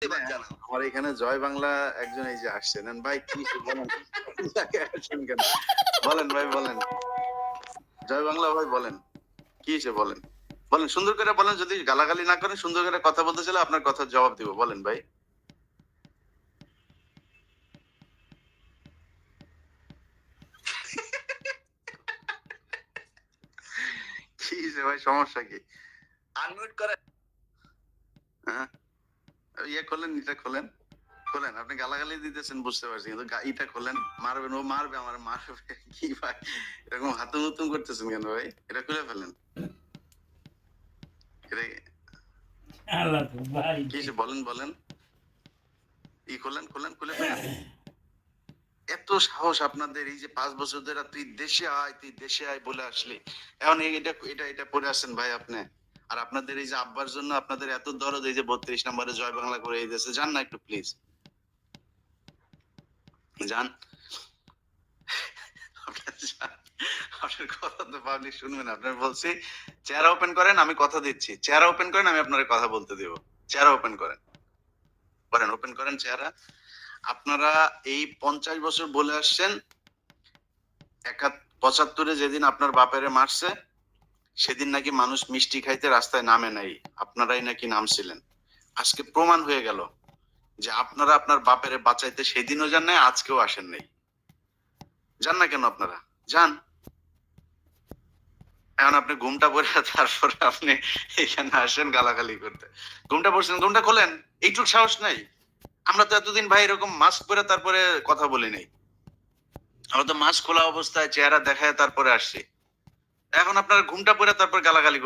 আমার এখানে জয় বাংলা একজন এই যে আসছেন ভাই, কি বলেন আসছেন কেন? বলেন ভাই বলেন, জয় বাংলা ভাই বলেন, কি হয়েছে বলেন, বলেন সুন্দর করে বলেন। যদি গালাগালি না করেন, সুন্দর করে কথা বলতে চাইলে আপনার কথার জবাব দিব। বলেন ভাই। কি হয়েছে ভাই, সমস্যা কি? আনমিউট করেন। হ্যাঁ, ইয়ে খোলেন, এটা খোলেন, খোলেন। আপনি গালাগালি দিতেছেন বুঝতে পারছি, কিন্তু ইটা খোলেন। মারবেন, ও মারবে, আমার মারবে। কি ভাই এরকম হাতুম হুতুম করতেছেন কেন ভাই? এটা খুলে ফেলেন। এটা কি হয়েছে বলেন, বলেন। ই খোলেন, খোলেন, খুলে ফেলেন। এত সাহস আপনাদের, এই যে 5 বছর ধরে তুই দেশে আয়, তুই দেশে আয় বলে আসলি, এখন এটা এটা এটা পড়ে আসছেন ভাই আপনি। আর আপনাদের এই যে আব্বার জন্য আপনাদের এত দরদ, এই যে 32 নম্বরে জয় বাংলা করে এই দেশে যান না একটু প্লিজ, যান। আপনার যান। আপনার কথা তো পাবলিক শুনবেন। আপনার বলছি চেহারা ওপেন করেন, আমি কথা দিচ্ছি। চেহারা ওপেন করেন, আমি আপনার কথা বলতে দেব। চেহারা ওপেন করেন, করেন, ওপেন করেন চেহারা। আপনারা এই 50 বছর বলে আসছেন, 75-এ যেদিন আপনার বাপেরে মারছে, সেদিন নাকি মানুষ মিষ্টি খাইতে রাস্তায় নামে নাই, আপনারাই নাকি নামছিলেন। আজকে প্রমাণ হয়ে গেল যে আপনারা আপনার বাপেরে বাঁচাইতে সেদিনও যান নাই, আজকেও আসেন নাই। যান না কেন আপনারা? যান। এখন আপনি ঘুমটা পরে তারপরে আপনি এখানে আসেন গালাগালি করতে। ঘুমটা পড়ছেন, ঘুমটা খোলেন। এইটুক সাহস নাই? আমরা তো এতদিন ভাই এরকম মাস্ক পরে তারপরে কথা বলি নাই। আমরা তো মাস্ক খোলা অবস্থায় চেহারা দেখায় তারপরে আসছি। এখন আপনার ঘুমটা পরে তারপর গালাগালি